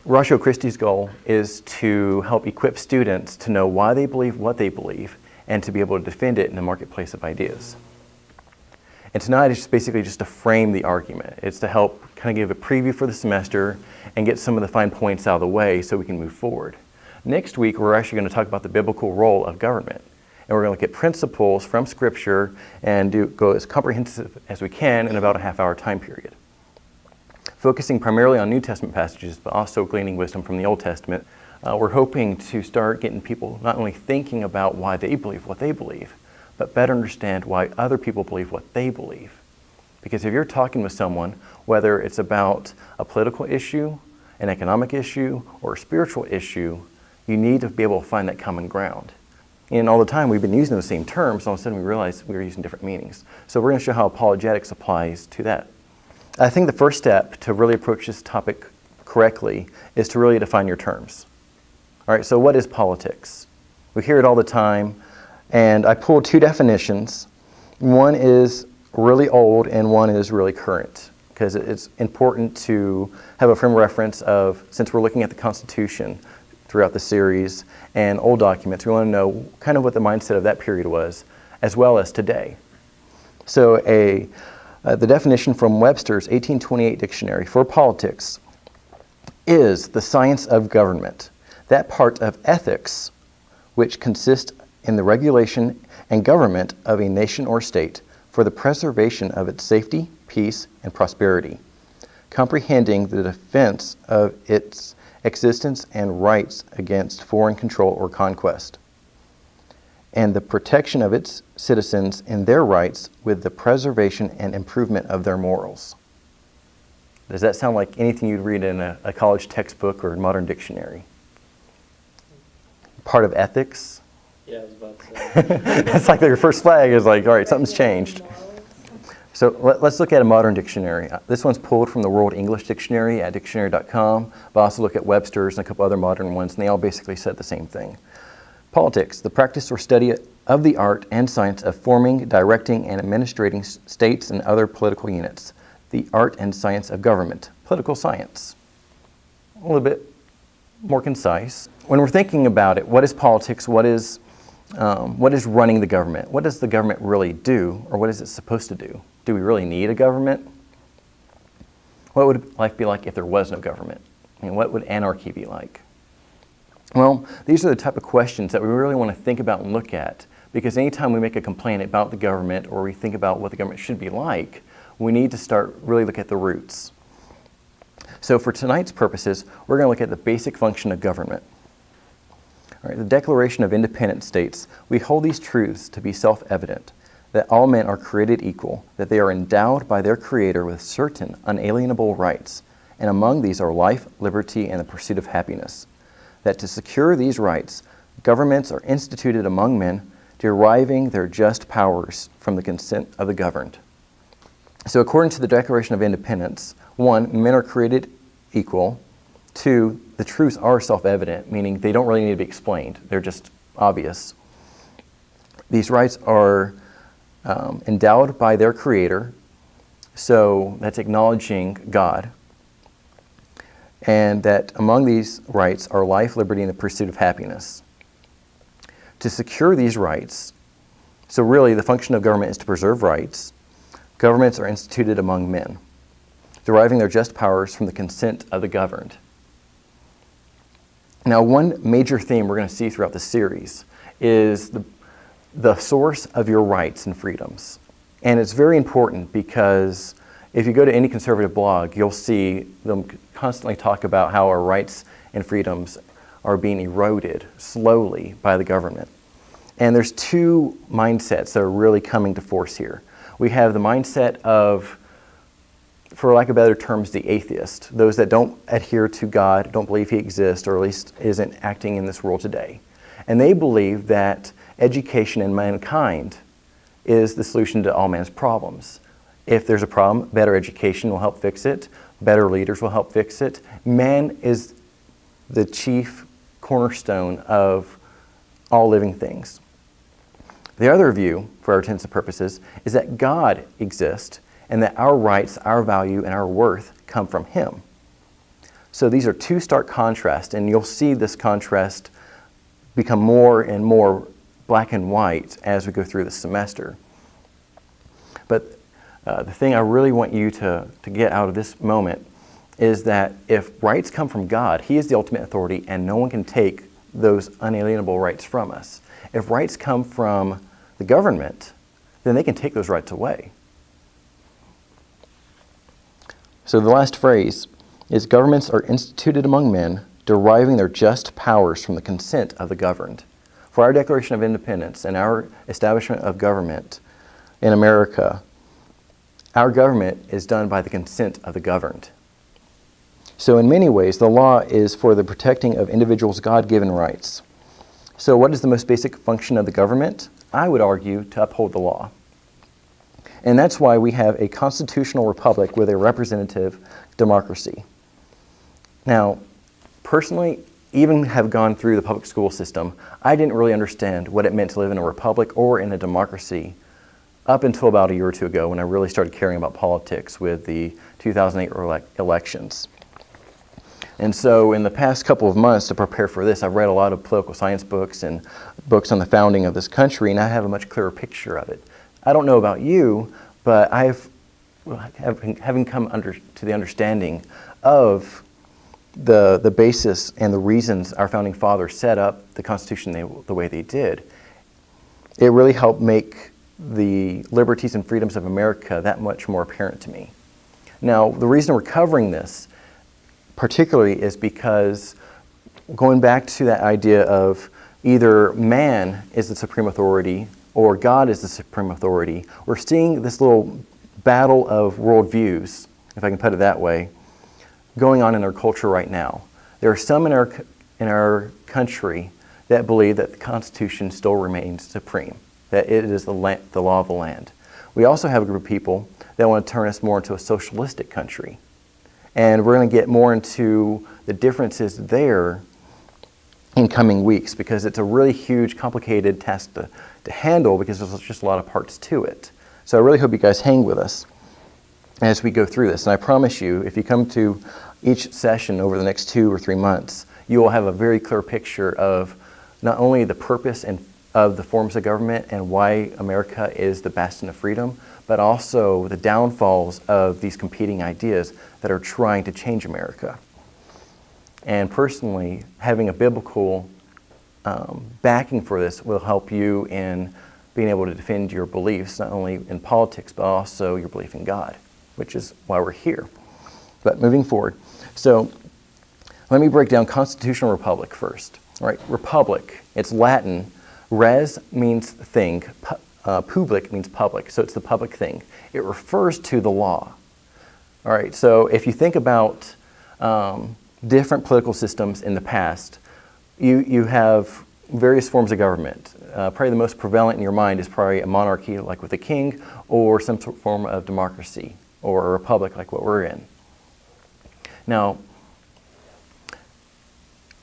Ratio Christi's goal is to help equip students to know why they believe what they believe and to be able to defend it in the marketplace of ideas. And tonight is basically just to frame the argument. It's to help kind of give a preview for the semester and get some of the fine points out of the way so we can move forward. Next week, we're actually going to talk about the biblical role of government. And we're going to look at principles from Scripture and go as comprehensive as we can in about a half-hour time period. Focusing primarily on New Testament passages, but also gleaning wisdom from the Old Testament, we're hoping to start getting people not only thinking about why they believe what they believe, but better understand why other people believe what they believe. Because if you're talking with someone, whether it's about a political issue, an economic issue, or a spiritual issue, you need to be able to find that common ground. And all the time we've been using the same terms, all of a sudden we realize we were using different meanings. So we're going to show how apologetics applies to that. I think the first step to really approach this topic correctly is to really define your terms. All right, so what is politics? We hear it all the time. And I pulled two definitions. One is really old and one is really current, because it's important to have a frame of reference of, since we're looking at the Constitution throughout the series and old documents, we want to know kind of what the mindset of that period was, as well as today. So the definition from Webster's 1828 dictionary for politics is the science of government, that part of ethics which consists in the regulation and government of a nation or state for the preservation of its safety, peace, and prosperity, comprehending the defense of its existence and rights against foreign control or conquest, and the protection of its citizens in their rights with the preservation and improvement of their morals. Does that sound like anything you'd read in a college textbook or a modern dictionary? Part of ethics? Yeah, I was about to say. That's like their first flag is like, all right, something's changed. So let's look at a modern dictionary. This one's pulled from the World English Dictionary at dictionary.com, but also look at Webster's and a couple other modern ones, and they all basically said the same thing. Politics, the practice or study of the art and science of forming, directing, and administrating states and other political units. The art and science of government, political science. A little bit more concise. When we're thinking about it, what is politics? What is running the government? What does the government really do, or what is it supposed to do? Do we really need a government? What would life be like if there was no government? I mean, what would anarchy be like? Well, these are the type of questions that we really want to think about and look at, because anytime we make a complaint about the government or we think about what the government should be like, we need to start really look at the roots. So for tonight's purposes, we're going to look at the basic function of government. All right, the Declaration of Independence states, "We hold these truths to be self-evident, that all men are created equal, that they are endowed by their Creator with certain unalienable rights, and among these are life, liberty, and the pursuit of happiness. That to secure these rights, governments are instituted among men, deriving their just powers from the consent of the governed." So according to the Declaration of Independence, 1, men are created equal. 2, the truths are self-evident, meaning they don't really need to be explained. They're just obvious. These rights are endowed by their Creator, so that's acknowledging God. And that among these rights are life, liberty, and the pursuit of happiness. To secure these rights, so really the function of government is to preserve rights. Governments are instituted among men, deriving their just powers from the consent of the governed. Now, one major theme we're going to see throughout the series is the source of your rights and freedoms. And it's very important because if you go to any conservative blog, you'll see them constantly talk about how our rights and freedoms are being eroded slowly by the government. And there's two mindsets that are really coming to force here. We have the mindset of, for lack of better terms, the atheist, those that don't adhere to God, don't believe He exists, or at least isn't acting in this world today. And they believe that education in mankind is the solution to all man's problems. If there's a problem, better education will help fix it, better leaders will help fix it. Man is the chief cornerstone of all living things. The other view, for our intents and purposes, is that God exists and that our rights, our value, and our worth come from Him. So these are two stark contrasts, and you'll see this contrast become more and more black and white as we go through the semester. But the thing I really want you to get out of this moment is that if rights come from God, He is the ultimate authority, and no one can take those unalienable rights from us. If rights come from the government, then they can take those rights away. So the last phrase is, governments are instituted among men, deriving their just powers from the consent of the governed. For our Declaration of Independence and our establishment of government in America, our government is done by the consent of the governed. So in many ways, the law is for the protecting of individuals' God-given rights. So what is the most basic function of the government? I would argue to uphold the law. And that's why we have a constitutional republic with a representative democracy. Now, personally, even have gone through the public school system, I didn't really understand what it meant to live in a republic or in a democracy up until about a year or two ago when I really started caring about politics with the 2008 elections. And so in the past couple of months to prepare for this, I've read a lot of political science books and books on the founding of this country, and I have a much clearer picture of it. I don't know about you, but having come to the understanding of the basis and the reasons our founding fathers set up the Constitution the way they did, it really helped make the liberties and freedoms of America that much more apparent to me. Now, the reason we're covering this particularly is because going back to that idea of either man is the supreme authority or God is the supreme authority, we're seeing this little battle of worldviews, if I can put it that way, going on in our culture right now. There are some in our country that believe that the Constitution still remains supreme, that it is the law of the land. We also have a group of people that want to turn us more into a socialistic country. And we're going to get more into the differences there in coming weeks because it's a really huge, complicated task to handle because there's just a lot of parts to it. So I really hope you guys hang with us as we go through this. And I promise you, if you come to each session over the next 2 or 3 months, you will have a very clear picture of not only the purpose of the forms of government and why America is the bastion of freedom, but also the downfalls of these competing ideas that are trying to change America. And personally, having a biblical backing for this will help you in being able to defend your beliefs, not only in politics, but also your belief in God, which is why we're here. But moving forward, so let me break down constitutional republic first. All right, republic, it's Latin. Res means thing, public means public, so it's the public thing. It refers to the law. All right, so if you think about different political systems in the past, you have various forms of government. Probably the most prevalent in your mind is probably a monarchy like with a king or some sort of form of democracy or a republic like what we're in. Now,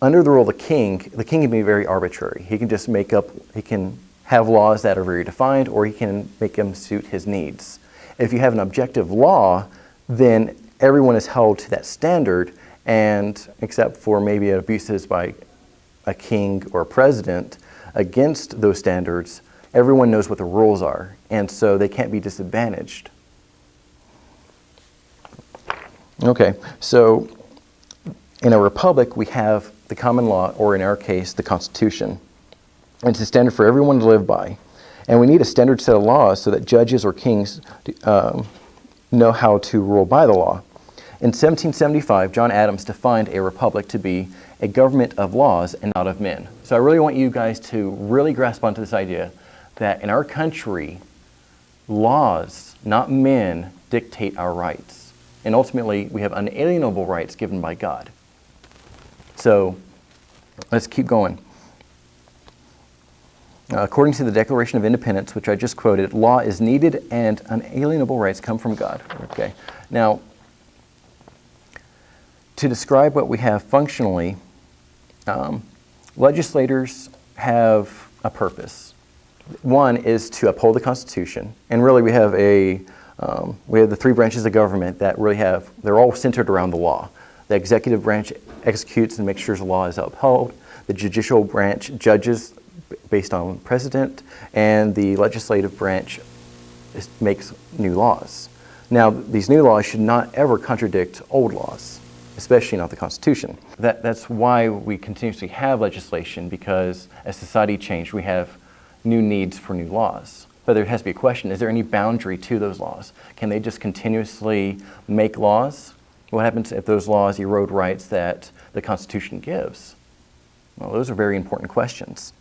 under the rule of the king can be very arbitrary. He can just he can have laws that are very defined, or he can make them suit his needs. If you have an objective law, then everyone is held to that standard, and except for maybe abuses by a king or a president against those standards, everyone knows what the rules are, and so they can't be disadvantaged. Okay, so in a republic, we have the common law, or in our case, the Constitution. It's a standard for everyone to live by. And we need a standard set of laws so that judges or kings know how to rule by the law. In 1775, John Adams defined a republic to be a government of laws and not of men. So I really want you guys to really grasp onto this idea that in our country, laws, not men, dictate our rights. And ultimately, we have unalienable rights given by God. So let's keep going. According to the Declaration of Independence, which I just quoted, law is needed and unalienable rights come from God. Okay. Now, to describe what we have functionally, legislators have a purpose. One is to uphold the Constitution, and really we have the 3 branches of government that really they're all centered around the law. The executive branch executes and makes sure the law is upheld. The judicial branch judges based on precedent, and the legislative branch makes new laws. Now, these new laws should not ever contradict old laws, especially not the Constitution. That's why we continuously have legislation, because as society changes, we have new needs for new laws. But there has to be a question, is there any boundary to those laws? Can they just continuously make laws? What happens if those laws erode rights that the Constitution gives? Well, those are very important questions.